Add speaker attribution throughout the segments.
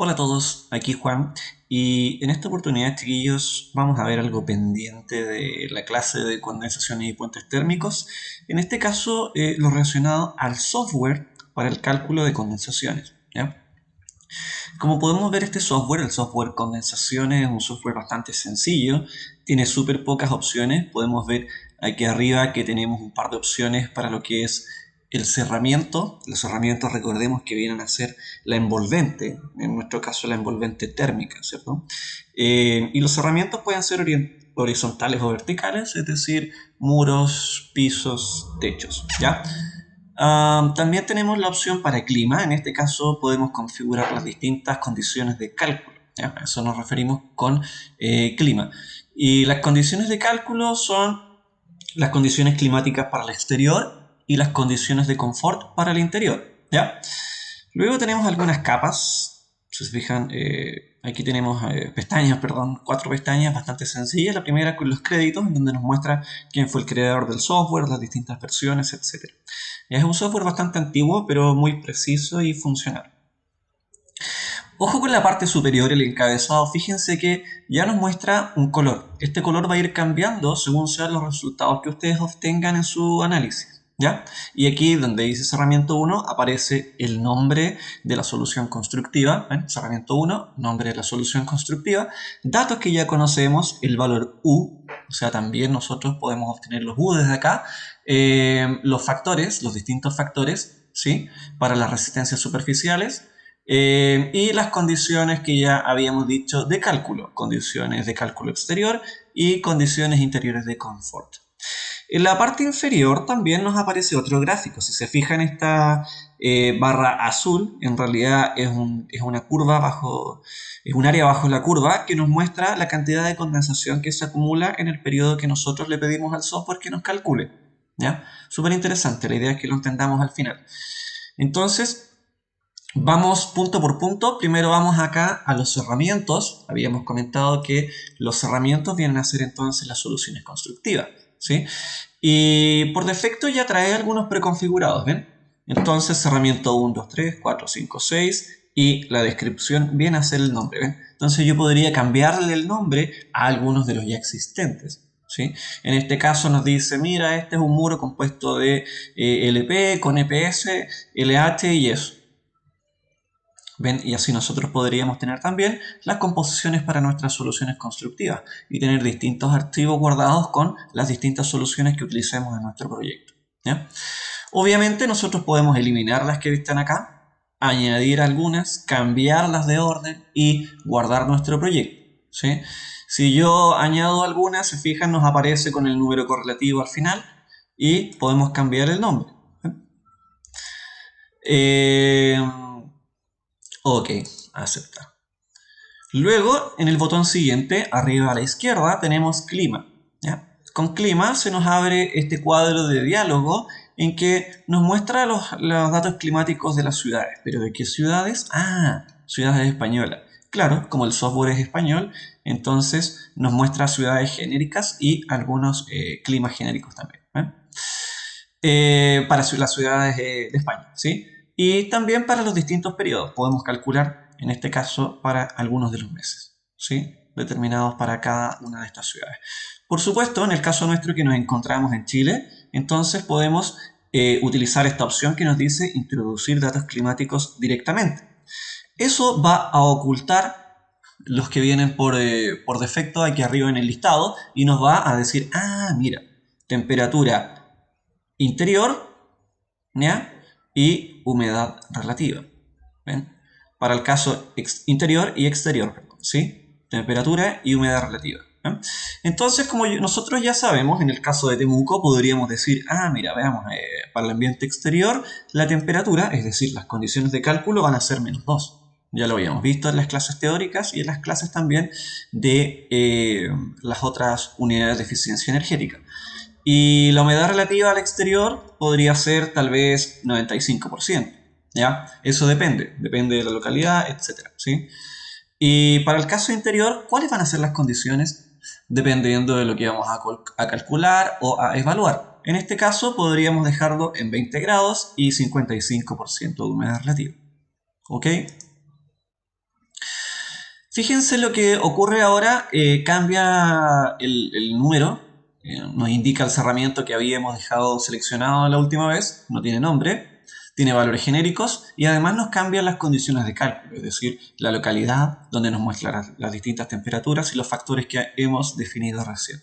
Speaker 1: Hola a todos, aquí Juan y en esta oportunidad, chiquillos, vamos a ver algo pendiente de la clase de condensaciones y puentes térmicos. En este caso, lo relacionado al software para el cálculo de condensaciones, ¿ya? Como podemos ver, este software, el software condensaciones, es un software bastante sencillo, tiene súper pocas opciones. Podemos ver aquí arriba que tenemos un par de opciones para lo que es el cerramiento. Los cerramientos, recordemos que vienen a ser la envolvente, en nuestro caso la envolvente térmica, ¿cierto? Y los cerramientos pueden ser horizontales o verticales, es decir, muros, pisos, techos, ¿ya? También tenemos la opción para clima. En este caso podemos configurar las distintas condiciones de cálculo, ¿ya? A eso nos referimos con clima. Y las condiciones de cálculo son las condiciones climáticas para el exterior y las condiciones de confort para el interior, ¿ya? Luego tenemos algunas capas. Si se fijan, aquí tenemos pestañas, perdón, 4 pestañas bastante sencillas. La primera con los créditos, en donde nos muestra quién fue el creador del software, las distintas versiones, etc. Es un software bastante antiguo, pero muy preciso y funcional. Ojo con la parte superior, el encabezado. Fíjense que ya nos muestra un color. Este color va a ir cambiando según sean los resultados que ustedes obtengan en su análisis, ¿ya? Y aquí donde dice cerramiento 1 aparece el nombre de la solución constructiva. ¿Ven? Cerramiento 1, nombre de la solución constructiva. Datos que ya conocemos, el valor U. O sea, también nosotros podemos obtener los U desde acá. Los factores, los distintos factores, ¿sí? Para las resistencias superficiales. Y las condiciones que ya habíamos dicho de cálculo, condiciones de cálculo exterior y condiciones interiores de confort. En la parte inferior también nos aparece otro gráfico. Si se fijan, esta barra azul en realidad es una curva bajo, es un área bajo la curva que nos muestra la cantidad de condensación que se acumula en el periodo que nosotros le pedimos al software que nos calcule, ¿ya? Súper interesante, la idea es que lo entendamos al final. Entonces, vamos punto por punto. Primero vamos acá a los cerramientos. Habíamos comentado que los cerramientos vienen a ser entonces las soluciones constructivas, ¿sí? Y por defecto ya trae algunos preconfigurados, ¿ven? Entonces cerramiento 1, 2, 3, 4, 5, 6 y la descripción viene a ser el nombre, ¿ven? Entonces yo podría cambiarle el nombre a algunos de los ya existentes, ¿sí? En este caso nos dice, mira, este es un muro compuesto de LP con EPS, LH y eso. ¿Ven? Y así nosotros podríamos tener también las composiciones para nuestras soluciones constructivas y tener distintos archivos guardados con las distintas soluciones que utilicemos en nuestro proyecto, ¿ya? Obviamente nosotros podemos eliminar las que están acá, añadir algunas, cambiarlas de orden y guardar nuestro proyecto, ¿sí? Si yo añado algunas, se fijan, nos aparece con el número correlativo al final y podemos cambiar el nombre. ¿Eh? Ok, aceptar. Luego, en el botón siguiente, arriba a la izquierda, tenemos clima, ¿ya? Con clima se nos abre este cuadro de diálogo en que nos muestra los datos climáticos de las ciudades. ¿Pero de qué ciudades? Ah, ciudades españolas. Claro, como el software es español, entonces nos muestra ciudades genéricas y algunos climas genéricos también, ¿eh? Para las ciudades de España, ¿sí? Y también para los distintos periodos. Podemos calcular, en este caso, para algunos de los meses, ¿sí? Determinados para cada una de estas ciudades. Por supuesto, en el caso nuestro que nos encontramos en Chile, entonces podemos utilizar esta opción que nos dice introducir datos climáticos directamente. Eso va a ocultar los que vienen por defecto aquí arriba en el listado y nos va a decir, ah, mira, temperatura interior, ¿ya? Y humedad relativa, ¿ven? Para el caso interior y exterior, ¿sí? Temperatura y humedad relativa, ¿eh? Entonces, como nosotros ya sabemos, en el caso de Temuco podríamos decir, ah, mira, veamos, para el ambiente exterior la temperatura, es decir, las condiciones de cálculo van a ser -2. Ya lo habíamos visto en las clases teóricas y en las clases también de las otras unidades de eficiencia energética. Y la humedad relativa al exterior podría ser tal vez 95%, ¿ya? Eso depende de la localidad, etcétera, ¿sí? Y para el caso interior, ¿cuáles van a ser las condiciones? Dependiendo de lo que vamos a calcular o a evaluar. En este caso podríamos dejarlo en 20 grados y 55% de humedad relativa, ¿ok? Fíjense lo que ocurre ahora, cambia el número, nos indica el cerramiento que habíamos dejado seleccionado la última vez, no tiene nombre, tiene valores genéricos y además nos cambian las condiciones de cálculo, es decir, la localidad donde nos muestra las distintas temperaturas y los factores que hemos definido recién.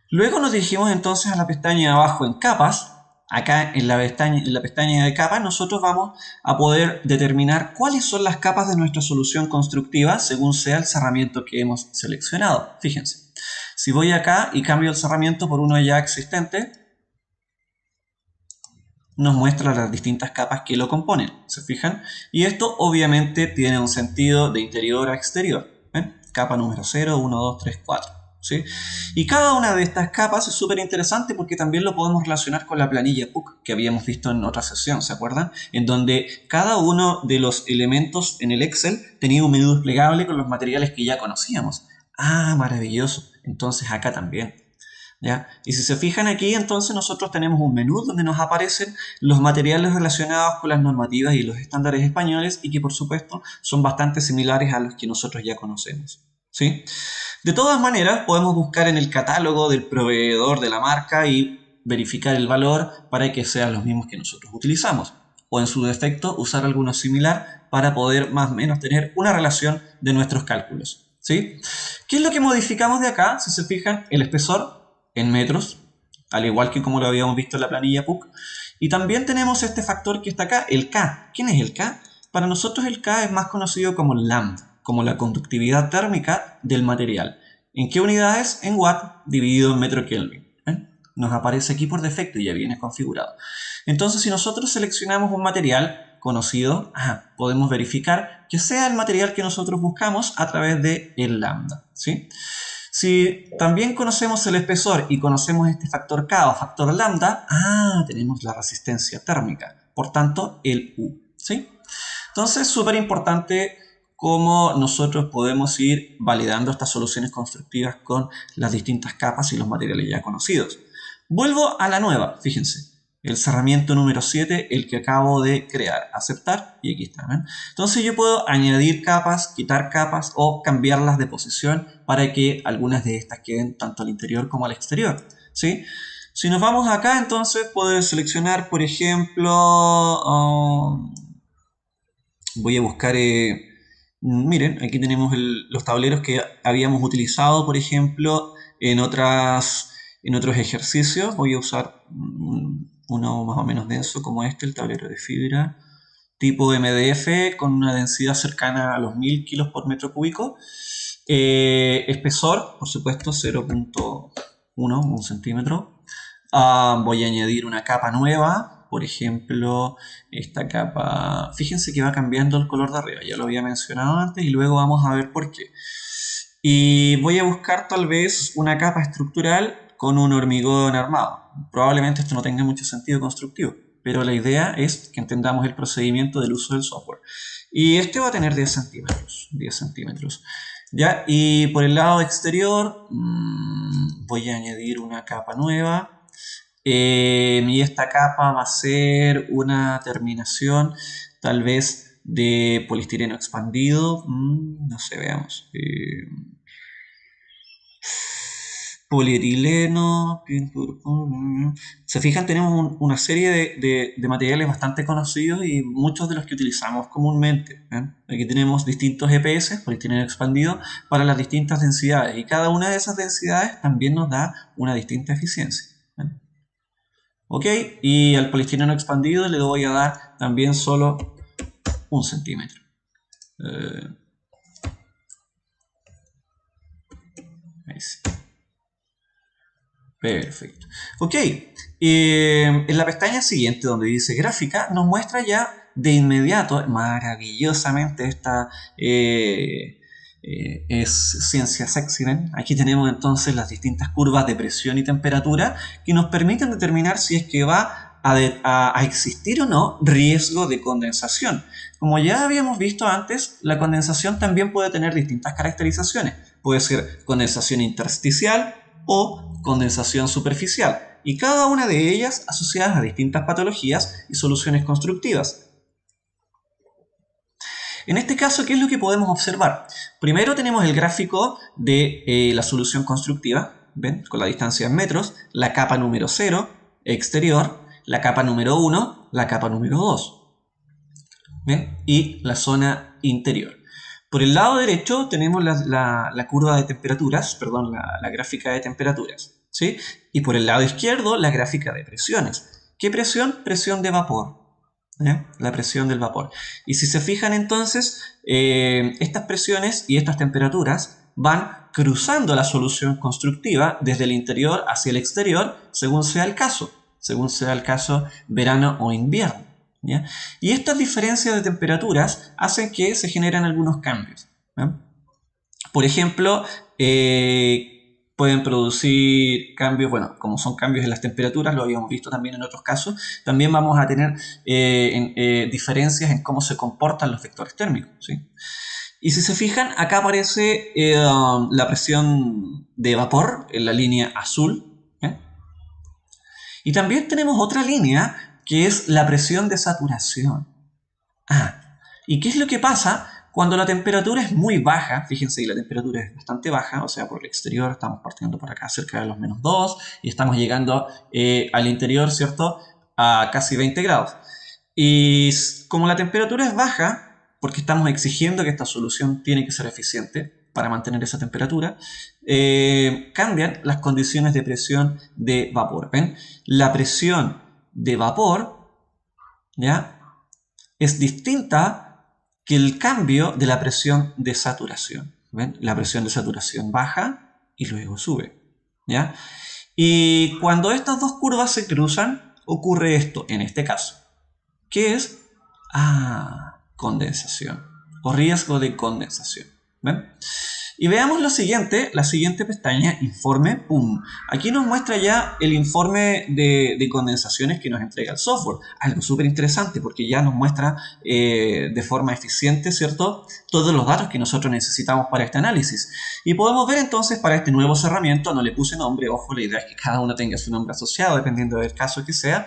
Speaker 1: Luego nos dirigimos entonces a la pestaña de abajo en capas. Acá en la pestaña de capas nosotros vamos a poder determinar cuáles son las capas de nuestra solución constructiva según sea el cerramiento que hemos seleccionado. Fíjense, si voy acá y cambio el cerramiento por uno ya existente, nos muestra las distintas capas que lo componen, ¿se fijan? Y esto obviamente tiene un sentido de interior a exterior. ¿Ven? Capa número 0, 1, 2, 3, 4. ¿Sí? Y cada una de estas capas es súper interesante porque también lo podemos relacionar con la planilla PUC que habíamos visto en otra sesión, ¿se acuerdan? En donde cada uno de los elementos en el Excel tenía un menú desplegable con los materiales que ya conocíamos. Ah, maravilloso. Entonces acá también. ¿Ya? Y si se fijan aquí, entonces nosotros tenemos un menú donde nos aparecen los materiales relacionados con las normativas y los estándares españoles y que por supuesto son bastante similares a los que nosotros ya conocemos. ¿Sí? De todas maneras, podemos buscar en el catálogo del proveedor de la marca y verificar el valor para que sean los mismos que nosotros utilizamos. O en su defecto, usar alguno similar para poder más o menos tener una relación de nuestros cálculos. ¿Sí? ¿Qué es lo que modificamos de acá? Si se fijan, el espesor en metros, al igual que como lo habíamos visto en la planilla PUC. Y también tenemos este factor que está acá, el K. ¿Quién es el K? Para nosotros el K es más conocido como lambda, como la conductividad térmica del material. ¿En qué unidades? En watt dividido en metro Kelvin. Nos aparece aquí por defecto y ya viene configurado. Entonces, si nosotros seleccionamos un material conocido, podemos verificar que sea el material que nosotros buscamos a través de el lambda. ¿Sí? Si también conocemos el espesor y conocemos este factor K o factor lambda, tenemos la resistencia térmica, por tanto el U. ¿Sí? Entonces, súper importante cómo nosotros podemos ir validando estas soluciones constructivas con las distintas capas y los materiales ya conocidos. Vuelvo a la nueva, fíjense. El cerramiento número 7, el que acabo de crear. Aceptar y aquí está. ¿Ven? Entonces yo puedo añadir capas, quitar capas o cambiarlas de posición para que algunas de estas queden tanto al interior como al exterior. ¿Sí? Si nos vamos acá, entonces puedo seleccionar, por ejemplo, voy a buscar, miren, aquí tenemos los tableros que habíamos utilizado, por ejemplo, en otros ejercicios. Voy a usar uno más o menos denso como este, el tablero de fibra tipo MDF con una densidad cercana a los 1000 kilos por metro cúbico. Espesor, por supuesto, 0.1, un centímetro. Voy a añadir una capa nueva, por ejemplo, esta capa, fíjense que va cambiando el color de arriba, ya lo había mencionado antes y luego vamos a ver por qué. Y voy a buscar tal vez una capa estructural con un hormigón armado. Probablemente esto no tenga mucho sentido constructivo, pero la idea es que entendamos el procedimiento del uso del software. Y este va a tener 10 centímetros. 10 centímetros. ¿Ya? Y por el lado exterior voy a añadir una capa nueva. Y esta capa va a ser una terminación tal vez de poliestireno expandido. No sé, veamos. Polietileno. Se fijan, tenemos una serie de materiales bastante conocidos y muchos de los que utilizamos comúnmente. Aquí tenemos distintos EPS, poliestireno expandido, para las distintas densidades y cada una de esas densidades también nos da una distinta eficiencia. Ok, y al poliestireno expandido le voy a dar también solo 1 centímetro. Ahí sí. Perfecto. Ok, en la pestaña siguiente donde dice gráfica nos muestra ya de inmediato, maravillosamente, esta es ciencia sexy, ¿ven? Aquí tenemos entonces las distintas curvas de presión y temperatura que nos permiten determinar si es que va a existir o no riesgo de condensación. Como ya habíamos visto antes, la condensación también puede tener distintas caracterizaciones. Puede ser condensación intersticial o condensación superficial, y cada una de ellas asociadas a distintas patologías y soluciones constructivas. En este caso, ¿qué es lo que podemos observar? Primero tenemos el gráfico de la solución constructiva, ¿ven? Con la distancia en metros, la capa número 0, exterior, la capa número 1, la capa número 2, ¿ven? Y la zona interior. Por el lado derecho tenemos la curva de temperaturas, perdón, la gráfica de temperaturas, ¿sí? Y por el lado izquierdo la gráfica de presiones. ¿Qué presión? Presión de vapor. La presión del vapor. Y si se fijan entonces, estas presiones y estas temperaturas van cruzando la solución constructiva desde el interior hacia el exterior según sea el caso verano o invierno. ¿Ya? Y estas diferencias de temperaturas hacen que se generen algunos cambios. ¿Ya? Por ejemplo, pueden producir cambios, bueno, como son cambios en las temperaturas, lo habíamos visto también en otros casos, también vamos a tener diferencias en cómo se comportan los vectores térmicos, ¿sí? Y si se fijan, acá aparece la presión de vapor en la línea azul, ¿eh? Y también tenemos otra línea que es la presión de saturación. ¿Y qué es lo que pasa cuando la temperatura es muy baja? Fíjense que la temperatura es bastante baja, o sea, por el exterior estamos partiendo por acá cerca de los -2 y estamos llegando al interior, ¿cierto?, a casi 20 grados. Y como la temperatura es baja, porque estamos exigiendo que esta solución tiene que ser eficiente para mantener esa temperatura, cambian las condiciones de presión de vapor. ¿Ven? La presión de vapor, ¿ya?, es distinta que el cambio de la presión de saturación. ¿Ven? La presión de saturación baja y luego sube, ¿ya? Y cuando estas dos curvas se cruzan, ocurre esto, en este caso, que es condensación o riesgo de condensación. ¿Ven? Y veamos lo siguiente, la siguiente pestaña, informe, ¡pum! Aquí nos muestra ya el informe de condensaciones que nos entrega el software. Algo súper interesante porque ya nos muestra de forma eficiente, ¿cierto?, todos los datos que nosotros necesitamos para este análisis. Y podemos ver entonces para este nuevo cerramiento, no le puse nombre, ojo, la idea es que cada uno tenga su nombre asociado dependiendo del caso que sea.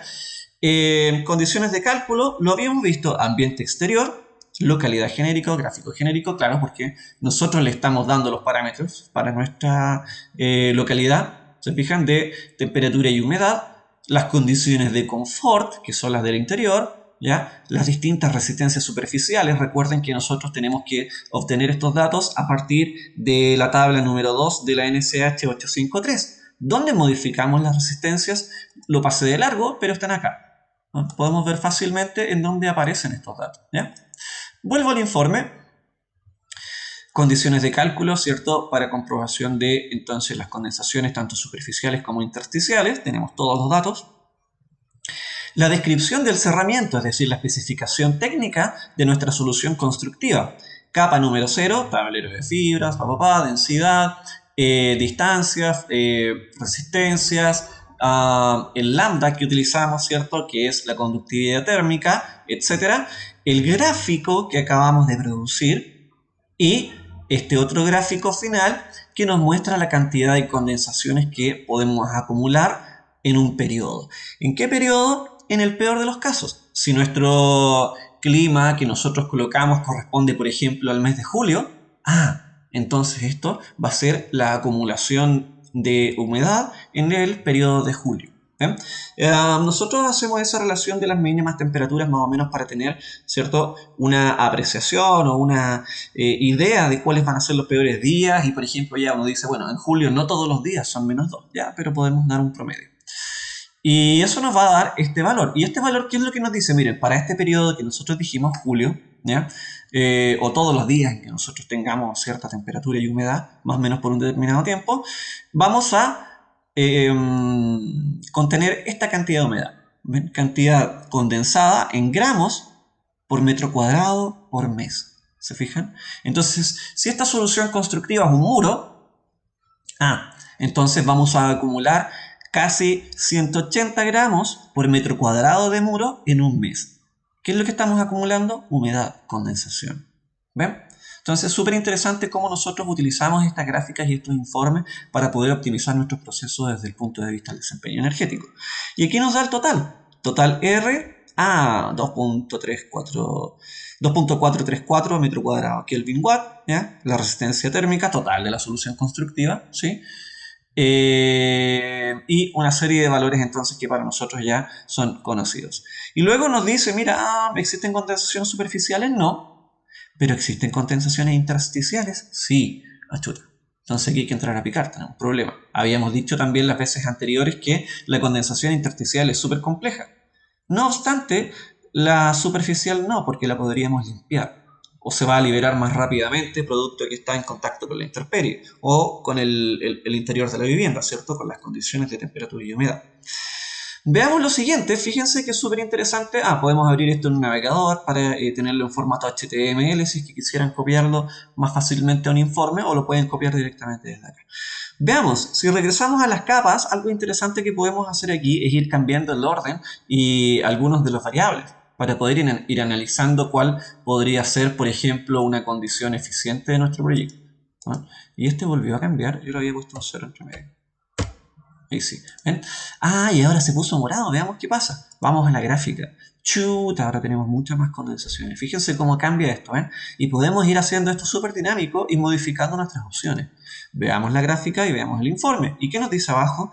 Speaker 1: Condiciones de cálculo, lo habíamos visto, ambiente exterior, localidad genérico, gráfico genérico, claro, porque nosotros le estamos dando los parámetros para nuestra localidad, se fijan, de temperatura y humedad, las condiciones de confort, que son las del interior, ¿ya? Las distintas resistencias superficiales. Recuerden que nosotros tenemos que obtener estos datos a partir de la tabla número 2 de la NCH 853, donde modificamos las resistencias. Lo pasé de largo, pero están acá. ¿No? Podemos ver fácilmente en dónde aparecen estos datos, ¿ya? Vuelvo al informe. Condiciones de cálculo, ¿cierto?, para comprobación de entonces las condensaciones tanto superficiales como intersticiales. Tenemos todos los datos. La descripción del cerramiento, es decir, la especificación técnica de nuestra solución constructiva. Capa número 0, tablero de fibras, densidad, distancias, resistencias, el lambda que utilizamos, ¿cierto?, que es la conductividad térmica, etc. El gráfico que acabamos de producir y este otro gráfico final que nos muestra la cantidad de condensaciones que podemos acumular en un periodo. ¿En qué periodo? En el peor de los casos. Si nuestro clima que nosotros colocamos corresponde, por ejemplo, al mes de julio, entonces esto va a ser la acumulación de humedad en el periodo de julio. Nosotros hacemos esa relación de las mínimas temperaturas más o menos para tener, ¿cierto?, una apreciación o una idea de cuáles van a ser los peores días. Y por ejemplo ya uno dice, bueno, en julio no todos los días son -2, ya, pero podemos dar un promedio. Y eso nos va a dar este valor. ¿Y este valor qué es lo que nos dice? Miren, para este periodo que nosotros dijimos, julio, ¿ya? O todos los días en que nosotros tengamos cierta temperatura y humedad, más o menos por un determinado tiempo, vamos a contener esta cantidad de humedad. ¿Ven? Cantidad condensada en gramos por metro cuadrado por mes. ¿Se fijan? Entonces, si esta solución constructiva es un muro, entonces vamos a acumular casi 180 gramos por metro cuadrado de muro en un mes. ¿Qué es lo que estamos acumulando? Humedad, condensación. ¿Ven? Entonces es súper interesante cómo nosotros utilizamos estas gráficas y estos informes para poder optimizar nuestros procesos desde el punto de vista del desempeño energético. Y aquí nos da el total. Total R, a 2.434 metro cuadrado Kelvin Watt, ¿ya? La resistencia térmica total de la solución constructiva, ¿sí? Y una serie de valores entonces que para nosotros ya son conocidos. Y luego nos dice, mira, ¿existen condensaciones superficiales? No. ¿Pero existen condensaciones intersticiales? Sí. Achuta. Entonces aquí hay que entrar a picar, tenemos un problema. Habíamos dicho también las veces anteriores que la condensación intersticial es súper compleja. No obstante, la superficial no, porque la podríamos limpiar. O se va a liberar más rápidamente producto de que está en contacto con la intemperie o con el interior de la vivienda, ¿cierto? Con las condiciones de temperatura y humedad. Veamos lo siguiente, fíjense que es súper interesante. Podemos abrir esto en un navegador para tenerlo en formato HTML si es que quisieran copiarlo más fácilmente a un informe, o lo pueden copiar directamente desde acá. Veamos, si regresamos a las capas, algo interesante que podemos hacer aquí es ir cambiando el orden y algunos de los variables para poder ir analizando cuál podría ser, por ejemplo, una condición eficiente de nuestro proyecto, ¿no? Y este volvió a cambiar, yo lo había puesto un 0 entre medio. Ahí sí. ¿Ven? Y ahora se puso morado. Veamos qué pasa. Vamos a la gráfica. Chuta, ahora tenemos muchas más condensaciones. Fíjense cómo cambia esto, ¿ven? Y podemos ir haciendo esto súper dinámico y modificando nuestras opciones. Veamos la gráfica y veamos el informe. ¿Y qué nos dice abajo?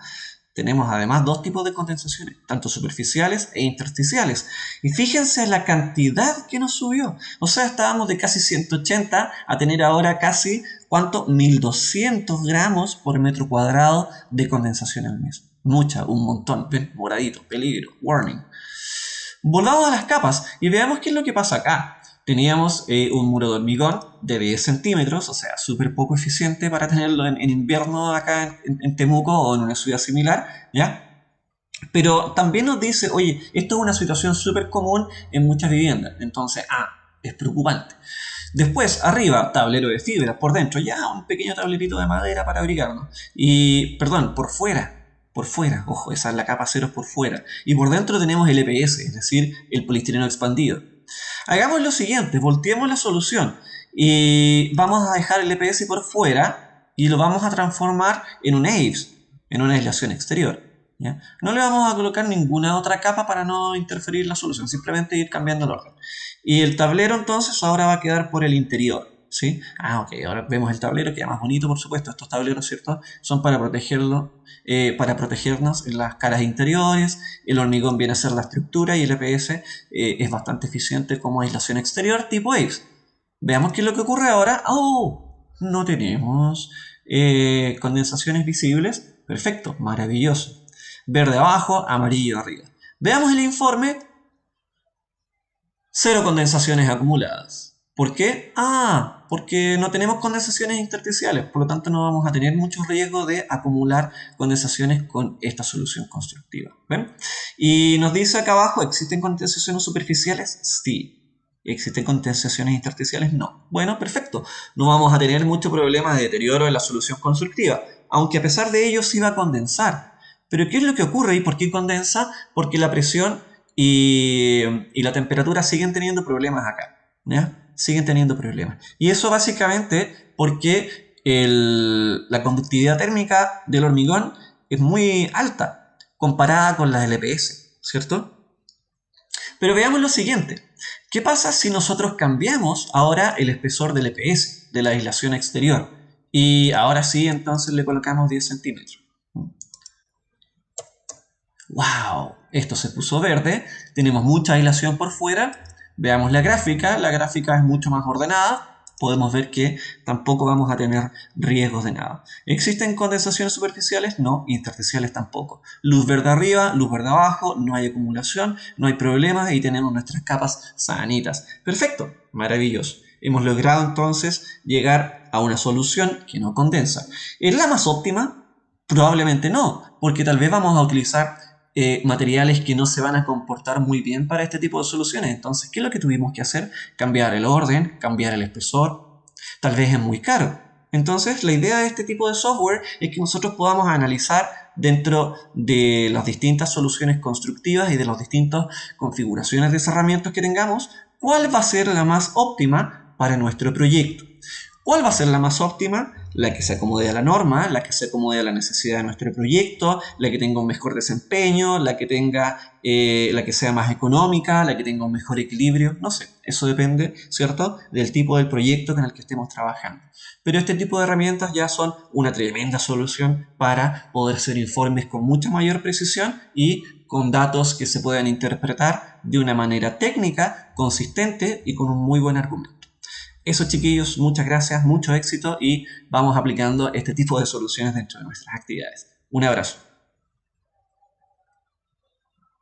Speaker 1: Tenemos además dos tipos de condensaciones, tanto superficiales e intersticiales. Y fíjense la cantidad que nos subió. O sea, estábamos de casi 180 a tener ahora casi, ¿cuánto? 1200 gramos por metro cuadrado de condensación al mes. Mucha, un montón. Ven, moradito, peligro, warning. Volvamos a las capas y veamos qué es lo que pasa acá. Teníamos un muro de hormigón de 10 centímetros, o sea, súper poco eficiente para tenerlo en invierno acá en Temuco o en una ciudad similar, ¿ya? Pero también nos dice, oye, esto es una situación súper común en muchas viviendas, entonces, es preocupante. Después, arriba, tablero de fibra, por dentro, ya un pequeño tablerito de madera para abrigarnos. Y, perdón, por fuera, ojo, esa es la capa cero por fuera. Y por dentro tenemos el EPS, es decir, el poliestireno expandido. Hagamos lo siguiente, volteemos la solución y vamos a dejar el EPS por fuera y lo vamos a transformar en un AIBS, en una aislación exterior, ¿ya? No le vamos a colocar ninguna otra capa para no interferir la solución, simplemente ir cambiando el orden. Y el tablero entonces ahora va a quedar por el interior, ¿sí? Ok, ahora vemos el tablero, queda más bonito, por supuesto. Estos tableros, ¿cierto? Son para protegerlo, para protegernos en las caras interiores. El hormigón viene a ser la estructura y el EPS es bastante eficiente como aislación exterior tipo AIBS. Veamos qué es lo que ocurre ahora. No tenemos condensaciones visibles. Perfecto, maravilloso. Verde abajo, amarillo arriba. Veamos el informe. 0 condensaciones acumuladas. ¿Por qué? Porque no tenemos condensaciones intersticiales, por lo tanto no vamos a tener mucho riesgo de acumular condensaciones con esta solución constructiva. ¿Ven? Y nos dice acá abajo, ¿existen condensaciones superficiales? Sí. ¿Existen condensaciones intersticiales? No. Bueno, perfecto. No vamos a tener mucho problema de deterioro en la solución constructiva, aunque a pesar de ello sí va a condensar. Pero ¿qué es lo que ocurre y por qué condensa? Porque la presión y la temperatura siguen teniendo problemas acá, ¿ya? Siguen teniendo problemas. Y eso básicamente porque la conductividad térmica del hormigón es muy alta comparada con la del EPS, ¿cierto? Pero veamos lo siguiente. ¿Qué pasa si nosotros cambiamos ahora el espesor del EPS, de la aislación exterior? Y ahora sí, entonces le colocamos 10 centímetros. ¡Wow! Esto se puso verde. Tenemos mucha aislación por fuera. Veamos la gráfica es mucho más ordenada. Podemos ver que tampoco vamos a tener riesgos de nada. ¿Existen condensaciones superficiales? No, intersticiales tampoco. Luz verde arriba, luz verde abajo, no hay acumulación, no hay problemas y tenemos nuestras capas sanitas. Perfecto, maravilloso. Hemos logrado entonces llegar a una solución que no condensa. ¿Es la más óptima? Probablemente no, porque tal vez vamos a utilizar materiales que no se van a comportar muy bien para este tipo de soluciones. Entonces, ¿qué es lo que tuvimos que hacer? Cambiar el orden, cambiar el espesor. Tal vez es muy caro. Entonces, la idea de este tipo de software es que nosotros podamos analizar dentro de las distintas soluciones constructivas y de las distintas configuraciones de cerramientos que tengamos, cuál va a ser la más óptima para nuestro proyecto. ¿Cuál va a ser la más óptima? La que se acomode a la norma, la que se acomode a la necesidad de nuestro proyecto, la que tenga un mejor desempeño, la que sea más económica, la que tenga un mejor equilibrio, no sé, eso depende, ¿cierto?, del tipo del proyecto con el que estemos trabajando. Pero este tipo de herramientas ya son una tremenda solución para poder hacer informes con mucha mayor precisión y con datos que se puedan interpretar de una manera técnica, consistente y con un muy buen argumento. Eso, chiquillos, muchas gracias, mucho éxito y vamos aplicando este tipo de soluciones dentro de nuestras actividades. Un abrazo.